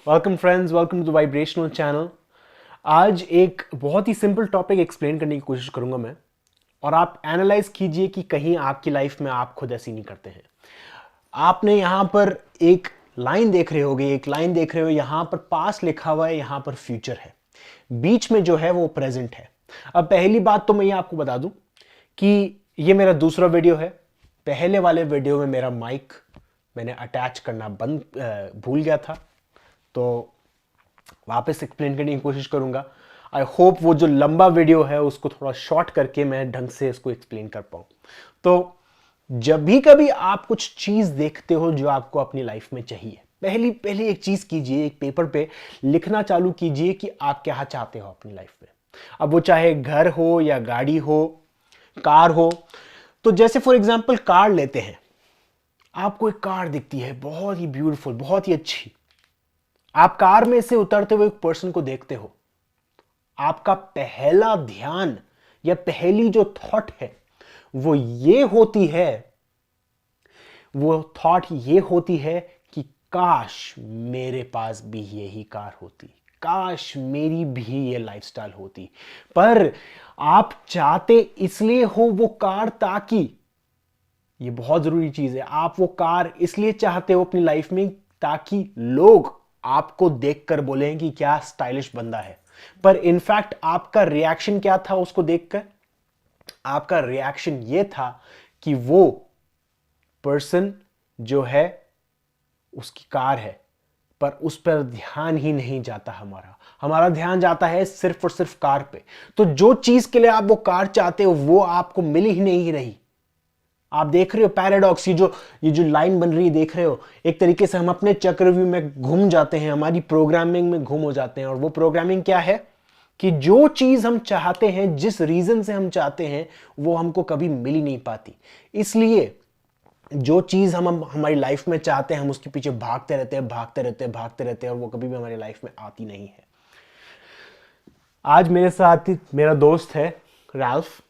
Welcome friends, welcome to the vibrational channel. आज एक बहुत ही सिंपल टॉपिक एक्सप्लेन करने की कोशिश करूंगा मैं, और आप एनालाइज कीजिए कि कहीं आपकी लाइफ में आप खुद ऐसी नहीं करते हैं। आपने यहां पर एक लाइन देख रहे होगे, एक लाइन देख रहे हो, यहां पर पास्ट लिखा हुआ है, यहां पर फ्यूचर है, बीच में जो है वो प्रेजेंट है। अब पहली बात तो मैं ये आपको बता दूं कि ये मेरा दूसरा वीडियो है। पहले वाले वीडियो में मेरा माइक मैंने अटैच करना भूल गया था, तो वापस एक्सप्लेन करने की कोशिश करूंगा। आई होप वो जो लंबा वीडियो है उसको थोड़ा शॉर्ट करके मैं ढंग से इसको एक्सप्लेन कर पाऊं। तो जब भी कभी आप कुछ चीज देखते हो जो आपको अपनी लाइफ में चाहिए, पहली पहली एक चीज कीजिए, एक पेपर पे लिखना चालू कीजिए कि आप क्या चाहते हो अपनी लाइफ में। अब वो चाहे घर हो या गाड़ी हो, कार हो। तो जैसे फॉर एग्जांपल कार लेते हैं, आपको एक कार दिखती है बहुत ही ब्यूटीफुल, बहुत ही अच्छी। आप कार में से उतरते हुए एक पर्सन को देखते हो, आपका पहला ध्यान या पहली जो थॉट है वो ये होती है, वो थॉट ये होती है कि काश मेरे पास भी यही कार होती, काश मेरी भी ये लाइफस्टाइल होती। पर आप चाहते इसलिए हो वो कार, ताकि ये बहुत जरूरी चीज है, आप वो कार इसलिए चाहते हो अपनी लाइफ में ताकि लोग आपको देखकर बोलें कि क्या स्टाइलिश बंदा है। पर इनफैक्ट आपका रिएक्शन क्या था उसको देखकर? आपका रिएक्शन ये था कि वो पर्सन जो है उसकी कार है, पर उस पर ध्यान ही नहीं जाता। हमारा हमारा ध्यान जाता है सिर्फ और सिर्फ कार पे। तो जो चीज के लिए आप वो कार चाहते हो वो आपको मिल ही नहीं रही। आप देख रहे हो पैराडॉक्स, ये जो लाइन बन रही है, देख रहे हो? एक तरीके से हम अपने चक्रव्यूह में घूम जाते हैं, हमारी प्रोग्रामिंग में घूम हो जाते हैं। और वो प्रोग्रामिंग क्या है कि जो चीज हम चाहते हैं, जिस रीजन से हम चाहते हैं, वो हमको कभी मिल ही नहीं पाती। इसलिए जो चीज हम हमारी लाइफ में चाहते हैं, हम उसके पीछे भागते रहते हैं, भागते रहते हैं, भागते रहते हैं, और वो कभी भी हमारी लाइफ में आती नहीं है। आज मेरे साथ मेरा दोस्त है राल्फ,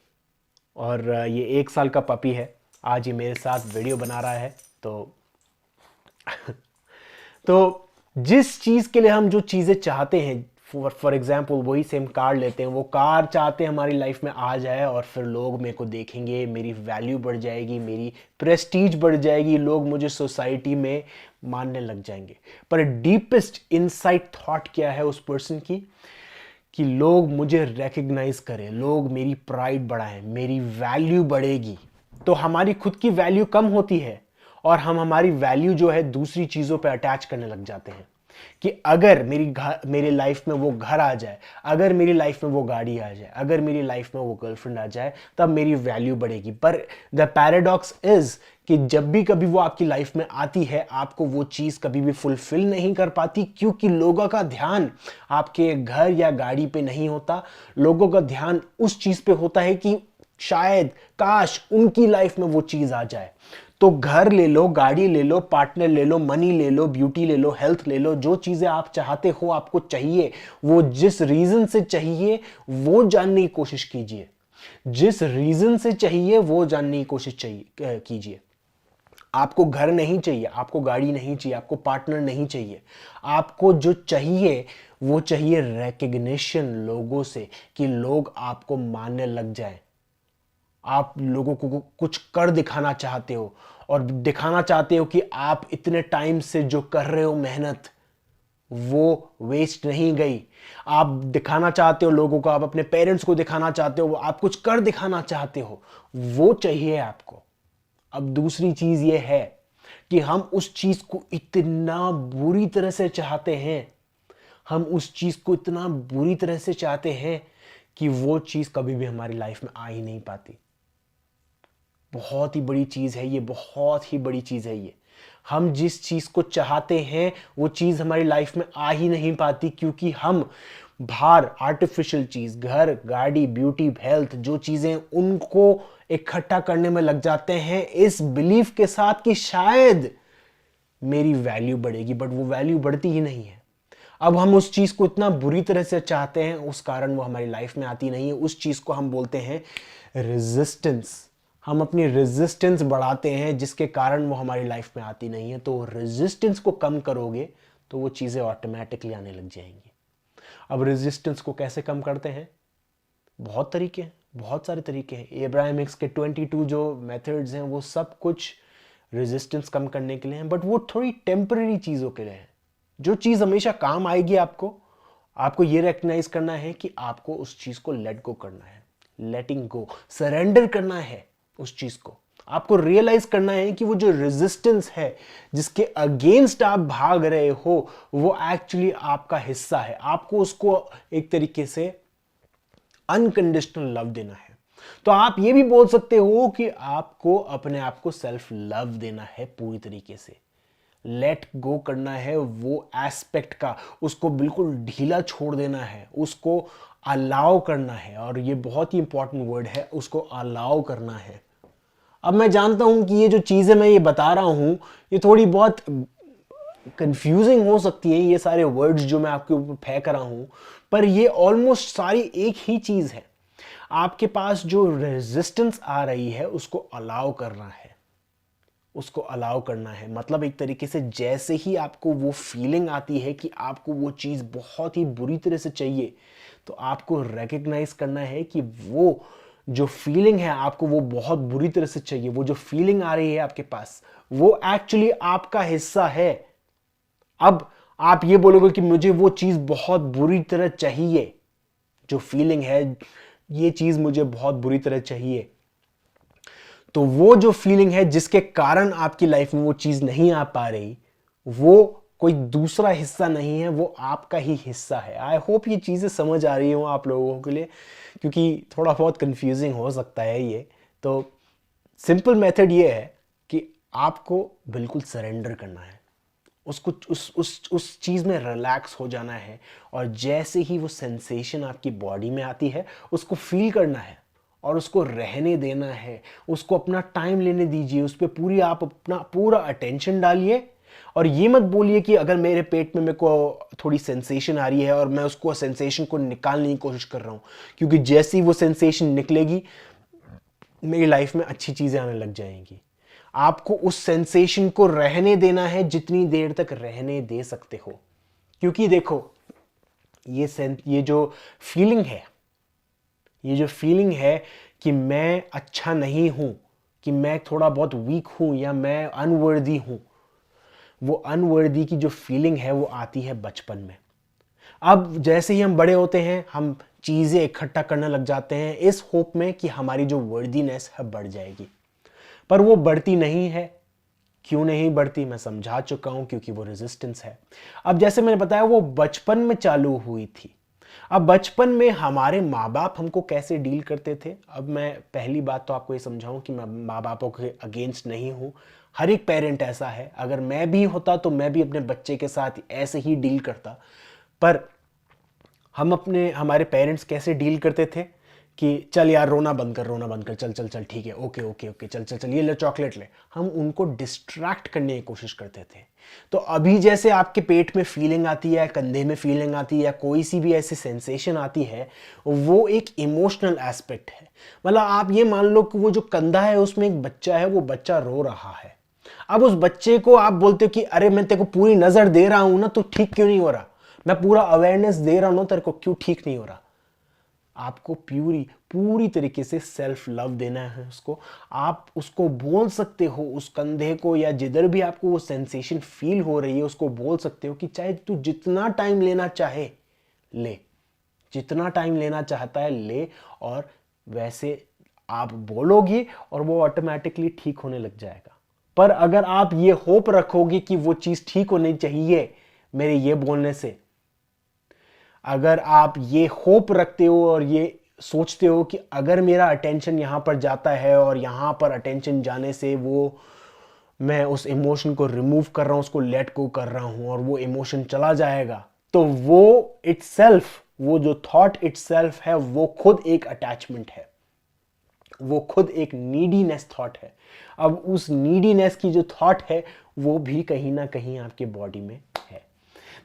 और ये 1 साल का पपी है। आज ये मेरे साथ वीडियो बना रहा है। तो जिस चीज के लिए हम जो चीजें चाहते हैं, फॉर एग्जाम्पल वही सेम कार लेते हैं, वो कार चाहते हैं हमारी लाइफ में आ जाए, और फिर लोग मेरे को देखेंगे, मेरी वैल्यू बढ़ जाएगी, मेरी प्रेस्टीज बढ़ जाएगी, लोग मुझे सोसाइटी में मानने लग जाएंगे। पर डीपेस्ट इनसाइट थॉट क्या है उस पर्सन की? कि लोग मुझे रिकग्नाइज करें, लोग मेरी प्राइड बढ़ाएं, मेरी वैल्यू बढ़ेगी। तो हमारी खुद की वैल्यू कम होती है, और हम हमारी वैल्यू जो है दूसरी चीजों पे अटैच करने लग जाते हैं कि अगर मेरी लाइफ में वो घर आ जाए, अगर मेरी लाइफ में वो गाड़ी आ जाए, अगर मेरी लाइफ में वो गर्लफ्रेंड आ जाए, तब मेरी वैल्यू बढ़ेगी। पर द पैराडॉक्स इज कि जब भी कभी वो आपकी लाइफ में आती है, आपको वो चीज कभी भी फुलफिल नहीं कर पाती, क्योंकि लोगों का ध्यान आपके घर या गाड़ी पे नहीं होता। लोगों का ध्यान उस चीज पे होता है कि शायद काश उनकी लाइफ में वो चीज आ जाए। तो घर ले लो, गाड़ी ले लो, पार्टनर ले लो, मनी ले लो, ब्यूटी ले लो, हेल्थ ले लो, जो चीजें आप चाहते हो, आपको चाहिए, वो जिस रीजन से चाहिए वो जानने की कोशिश कीजिए। जिस रीजन से चाहिए वो जानने की कोशिश कीजिए। आपको घर नहीं चाहिए, आपको गाड़ी नहीं चाहिए, आपको पार्टनर नहीं चाहिए। आपको जो चाहिए वो चाहिए रिकग्निशन लोगों से, कि लोग आपको मानने लग जाएं। आप लोगों को कुछ कर दिखाना चाहते हो, और दिखाना चाहते हो कि आप इतने टाइम से जो कर रहे हो मेहनत, वो वेस्ट नहीं गई। आप दिखाना चाहते हो लोगों को, आप अपने पेरेंट्स को दिखाना चाहते हो, आप कुछ कर दिखाना चाहते हो, वो चाहिए आपको। अब दूसरी चीज ये है कि हम उस चीज को इतना बुरी तरह से चाहते हैं, हम उस चीज को इतना बुरी तरह से चाहते हैं कि वो चीज कभी भी हमारी लाइफ में आ ही नहीं पाती। बहुत ही बड़ी चीज है ये, बहुत ही बड़ी चीज है ये। हम जिस चीज को चाहते हैं वो चीज हमारी लाइफ में आ ही नहीं पाती, क्योंकि हम बाहर आर्टिफिशियल चीज, घर, गाड़ी, ब्यूटी, हेल्थ, जो चीजें, उनको इकट्ठा करने में लग जाते हैं इस बिलीफ के साथ कि शायद मेरी वैल्यू बढ़ेगी। बट वो वैल्यू बढ़ती ही नहीं है। अब हम उस चीज को इतना बुरी तरह से चाहते हैं, उस कारण वो हमारी लाइफ में आती नहीं है। उस चीज को हम बोलते हैं रेजिस्टेंस। हम अपनी रेजिस्टेंस बढ़ाते हैं, जिसके कारण वो हमारी लाइफ में आती नहीं है। तो रेजिस्टेंस को कम करोगे तो वो चीज़ें ऑटोमेटिकली आने लग जाएंगी। अब रेजिस्टेंस को कैसे कम करते हैं? बहुत तरीके हैं, बहुत सारे तरीके हैं। एब्राहम हिक्स के 22 जो मेथड्स हैं वो सब कुछ रेजिस्टेंस कम करने के लिए हैं, बट वो थोड़ी टेम्पररी चीज़ों के लिए है। जो चीज़ हमेशा काम आएगी आपको ये रिकग्नाइज करना है कि आपको उस चीज़ को लेट गो करना है, लेटिंग गो, सरेंडर करना है उस चीज़ को। आपको रियलाइज करना है कि वो जो रेजिस्टेंस है जिसके अगेंस्ट आप भाग रहे हो वो एक्चुअली आपका हिस्सा है। आपको उसको एक तरीके से अनकंडीशनल लव देना है। तो आप ये भी बोल सकते हो कि आपको अपने आप को सेल्फ लव देना है, पूरी तरीके से लेट गो करना है वो एस्पेक्ट का, उसको बिल्कुल ढीला छोड़ देना है, उसको अलाउ करना है। और ये बहुत ही इंपॉर्टेंट वर्ड है, उसको अलाउ करना है। अब मैं जानता हूं कि ये जो चीजें मैं ये बता रहा हूं ये थोड़ी बहुत कंफ्यूजिंग हो सकती है, ये सारे वर्ड्स जो मैं आपके ऊपर फेंक रहा हूं, पर ये ऑलमोस्ट सारी एक ही चीज है। आपके पास जो रेजिस्टेंस आ रही है उसको अलाउ करना है, उसको अलाउ करना है। मतलब एक तरीके से जैसे ही आपको वो फीलिंग आती है कि आपको वो चीज़ बहुत ही बुरी तरह से चाहिए, तो आपको रिकग्नाइज करना है कि वो जो फीलिंग है आपको वो बहुत बुरी तरह से चाहिए। वो जो फीलिंग आ रही है आपके पास वो एक्चुअली आपका हिस्सा है। अब आप ये बोलोगे कि मुझे वो चीज़ बहुत बुरी तरह चाहिए, जो फीलिंग है ये चीज़ मुझे बहुत बुरी तरह चाहिए, तो वो जो फीलिंग है जिसके कारण आपकी लाइफ में वो चीज नहीं आ पा रही, वो कोई दूसरा हिस्सा नहीं है, वो आपका ही हिस्सा है। आई होप ये चीजें समझ आ रही हो आप लोगों के लिए, क्योंकि थोड़ा बहुत कंफ्यूजिंग हो सकता है ये। तो सिंपल मेथड ये है कि आपको बिल्कुल सरेंडर करना है, उसको उस चीज़ में रिलैक्स हो जाना है, और जैसे ही वो सेंसेशन आपकी बॉडी में आती है उसको फील करना है और उसको रहने देना है। उसको अपना टाइम लेने दीजिए, उस पर पूरी आप अपना पूरा अटेंशन डालिए। और ये मत बोलिए कि अगर मेरे पेट में मेरे को थोड़ी सेंसेशन आ रही है और मैं उसको सेंसेशन को निकालने की कोशिश कर रहा हूँ, क्योंकि जैसी वो सेंसेशन निकलेगी मेरी लाइफ में अच्छी चीज़ें आने लग जाएंगी। आपको उस सेंसेशन को रहने देना है जितनी देर तक रहने दे सकते हो, क्योंकि देखो ये जो फीलिंग है, ये जो फीलिंग है कि मैं अच्छा नहीं हूं, कि मैं थोड़ा बहुत वीक हूं या मैं अनवर्दी हूं, वो अनवर्दी की जो फीलिंग है वो आती है बचपन में। अब जैसे ही हम बड़े होते हैं हम चीज़ें इकट्ठा करने लग जाते हैं इस होप में कि हमारी जो वर्दीनेस है बढ़ जाएगी, पर वो बढ़ती नहीं है। क्यों नहीं बढ़ती मैं समझा चुका हूं, क्योंकि वो रेजिस्टेंस है। अब जैसे मैंने बताया वो बचपन में चालू हुई थी। अब बचपन में हमारे माँ बाप हमको कैसे डील करते थे, अब मैं पहली बात तो आपको ये समझाऊं कि मैं माँ बापों के अगेंस्ट नहीं हूं। हर एक पेरेंट ऐसा है, अगर मैं भी होता तो मैं भी अपने बच्चे के साथ ऐसे ही डील करता। पर हमारे पेरेंट्स कैसे डील करते थे कि चल यार रोना बंद कर, रोना बंद कर, चल चल चल ठीक है, ओके ओके ओके, चल चल चल ये ले चॉकलेट ले। हम उनको डिस्ट्रैक्ट करने की कोशिश करते थे। तो अभी जैसे आपके पेट में फीलिंग आती है, कंधे में फीलिंग आती है, कोई सी भी ऐसी सेंसेशन आती है, वो एक इमोशनल एस्पेक्ट है। मतलब आप ये मान लो कि वो जो कंधा है उसमें एक बच्चा है, वो बच्चा रो रहा है। अब उस बच्चे को आप बोलते हो कि अरे मैं तेरे को पूरी नजर दे रहा हूं ना, तो ठीक क्यों नहीं हो रहा, मैं पूरा अवेयरनेस दे रहा हूं ना, तेरे को क्यों ठीक नहीं हो रहा। आपको पूरी तरीके से सेल्फ लव देना है उसको। आप उसको बोल सकते हो, उस कंधे को या जिधर भी आपको वो सेंसेशन फील हो रही है उसको बोल सकते हो कि चाहे तू जितना टाइम लेना चाहे ले, जितना टाइम लेना चाहता है ले। और वैसे आप बोलोगे और वो ऑटोमेटिकली ठीक होने लग जाएगा। पर अगर आप ये होप रखोगे कि वो चीज ठीक होनी चाहिए मेरे ये बोलने से, अगर आप ये होप रखते हो और ये सोचते हो कि अगर मेरा अटेंशन यहां पर जाता है और यहां पर अटेंशन जाने से वो मैं उस इमोशन को रिमूव कर रहा हूं, उसको लेट गो कर रहा हूं और वो इमोशन चला जाएगा, तो वो इटसेल्फ, वो जो थॉट इटसेल्फ है वो खुद एक अटैचमेंट है, वो खुद एक नीडीनेस थॉट है। अब उस नीडीनेस की जो थॉट है वो भी कहीं ना कहीं आपके बॉडी में है।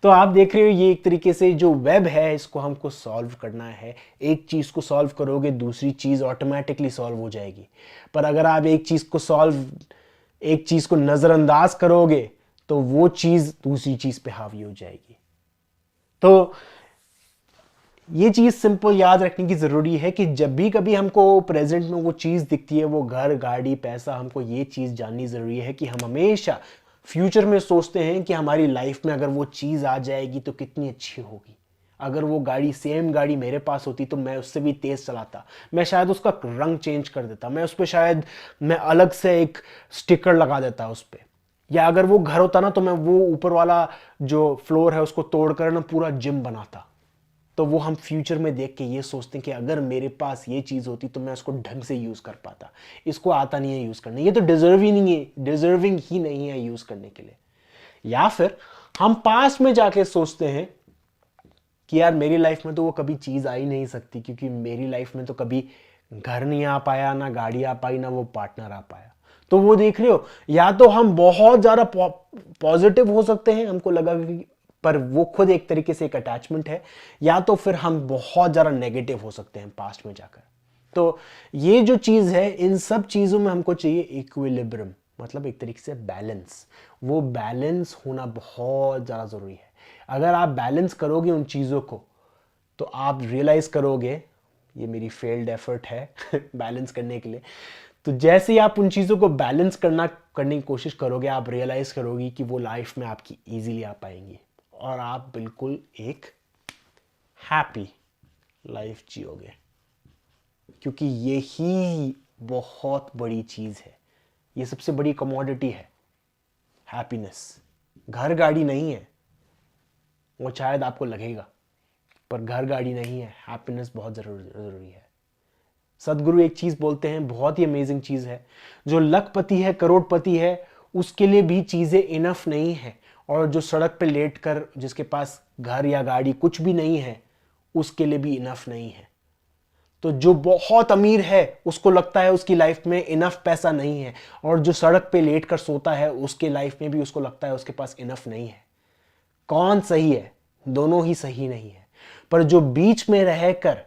तो आप देख रहे हो ये एक तरीके से जो वेब है इसको हमको सॉल्व करना है। एक चीज को सॉल्व करोगे दूसरी चीज ऑटोमेटिकली सॉल्व हो जाएगी। पर अगर आप एक चीज को नजरअंदाज करोगे तो वो चीज़ दूसरी चीज़ पे हावी हो जाएगी। तो ये चीज़ सिंपल याद रखने की ज़रूरी है कि जब भी कभी हमको प्रेजेंट में वो चीज़ दिखती है, वो घर, गाड़ी, पैसा, हमको ये चीज़ जाननी ज़रूरी है कि हम हमेशा फ्यूचर में सोचते हैं कि हमारी लाइफ में अगर वो चीज़ आ जाएगी तो कितनी अच्छी होगी। अगर वो गाड़ी, सेम गाड़ी मेरे पास होती तो मैं उससे भी तेज़ चलाता, मैं शायद उसका रंग चेंज कर देता, मैं उस पर शायद मैं अलग से एक स्टिकर लगा देता उस पर। या अगर वो घर होता ना तो मैं वो ऊपर वाला जो फ्लोर है उसको तोड़कर ना पूरा जिम बनाता। तो वो हम फ्यूचर में देख के ये सोचते हैं कि अगर मेरे पास ये चीज़ होती तो मैं उसको ढंग से यूज़ कर पाता। इसको आता नहीं है यूज़ करने, ये तो डिजर्विंग ही नहीं है यूज़ करने के लिए। या फिर हम पास्ट में जाके सोचते हैं कि यार मेरी लाइफ में तो वो कभी चीज़ आ ही नहीं सकती, क्योंकि मेरी लाइफ में तो कभी घर नहीं आ पाया, ना गाड़ी आ पाई, ना वो पार्टनर आ पाया। तो वो देख रहे हो, या तो हम बहुत ज़्यादा पॉजिटिव हो सकते हैं, हमको लगा कि पर वो खुद एक तरीके से एक अटैचमेंट है, या तो फिर हम बहुत ज़्यादा नेगेटिव हो सकते हैं पास्ट में जाकर। तो ये जो चीज़ है, इन सब चीज़ों में हमको चाहिए इक्विलिब्रियम, मतलब एक तरीके से बैलेंस। वो बैलेंस होना बहुत ज़्यादा ज़रूरी है। अगर आप बैलेंस करोगे उन चीज़ों को तो आप रियलाइज करोगे, ये मेरी फेल्ड एफर्ट है बैलेंस करने के लिए। तो जैसे ही आप उन चीज़ों को बैलेंस करने की कोशिश करोगे, आप रियलाइज करोगे कि वो लाइफ में आपकी इजीली आ पाएंगी और आप बिल्कुल एक हैप्पी लाइफ जियोगे। क्योंकि ये ही बहुत बड़ी चीज़ है, ये सबसे बड़ी कमोडिटी है, हैप्पीनेस। घर गाड़ी नहीं है, वो शायद आपको लगेगा, पर घर गाड़ी नहीं है, हैप्पीनेस बहुत ज़रूरी है। सदगुरु एक चीज़ बोलते हैं, बहुत ही अमेजिंग चीज़ है, जो लखपति है, करोड़पति है, उसके लिए भी चीज़ें इनफ नहीं है, और जो सड़क पे लेट कर जिसके पास घर या गाड़ी कुछ भी नहीं है, उसके लिए भी इनफ नहीं है। तो जो बहुत अमीर है उसको लगता है उसकी लाइफ में इनफ पैसा नहीं है, और जो सड़क पे लेट कर सोता है उसके लाइफ में भी उसको लगता है उसके पास इनफ नहीं है। कौन सही है? दोनों ही सही नहीं है। पर जो बीच में रहकर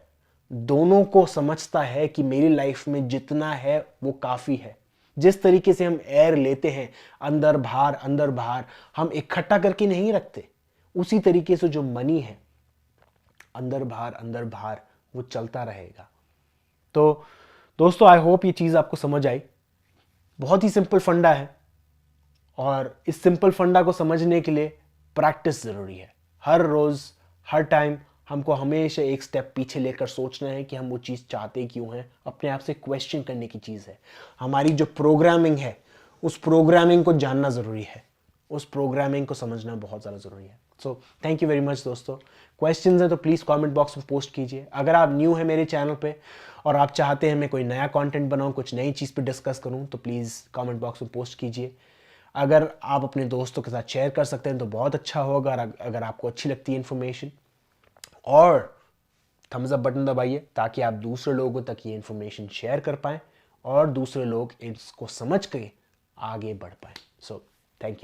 दोनों को समझता है कि मेरी लाइफ में जितना है वो काफी है। जिस तरीके से हम एयर लेते हैं, अंदर बाहर हम इकट्ठा करके नहीं रखते, उसी तरीके से जो मनी है, अंदर बाहर वो चलता रहेगा। तो दोस्तों, आई होप ये चीज़ आपको समझ आई। बहुत ही सिंपल फंडा है, और इस सिंपल फंडा को समझने के लिए प्रैक्टिस ज़रूरी है। हर रोज़, हर टाइम हमको हमेशा एक स्टेप पीछे लेकर सोचना है कि हम वो चीज़ चाहते क्यों हैं। अपने आप से क्वेश्चन करने की चीज़ है। हमारी जो प्रोग्रामिंग है, उस प्रोग्रामिंग को जानना ज़रूरी है, उस प्रोग्रामिंग को समझना बहुत ज़्यादा ज़रूरी है। So thank you very much दोस्तों। क्वेश्चंस हैं तो प्लीज़ कमेंट बॉक्स में पोस्ट कीजिए। अगर आप न्यू हैं मेरे चैनल पे और आप चाहते हैं मैं कोई नया कंटेंट बनाऊं, कुछ नई चीज़ पे डिस्कस करूं, तो प्लीज़ कमेंट बॉक्स में पोस्ट कीजिए। अगर आप अपने दोस्तों के साथ शेयर कर सकते हैं तो बहुत अच्छा होगा, अगर आपको अच्छी लगती है इन्फॉर्मेशन। और थम्स अप बटन दबाइए ताकि आप दूसरे लोगों तक ये इन्फॉर्मेशन शेयर कर पाएँ और दूसरे लोग इसको समझ के आगे बढ़ पाएँ। So thank you.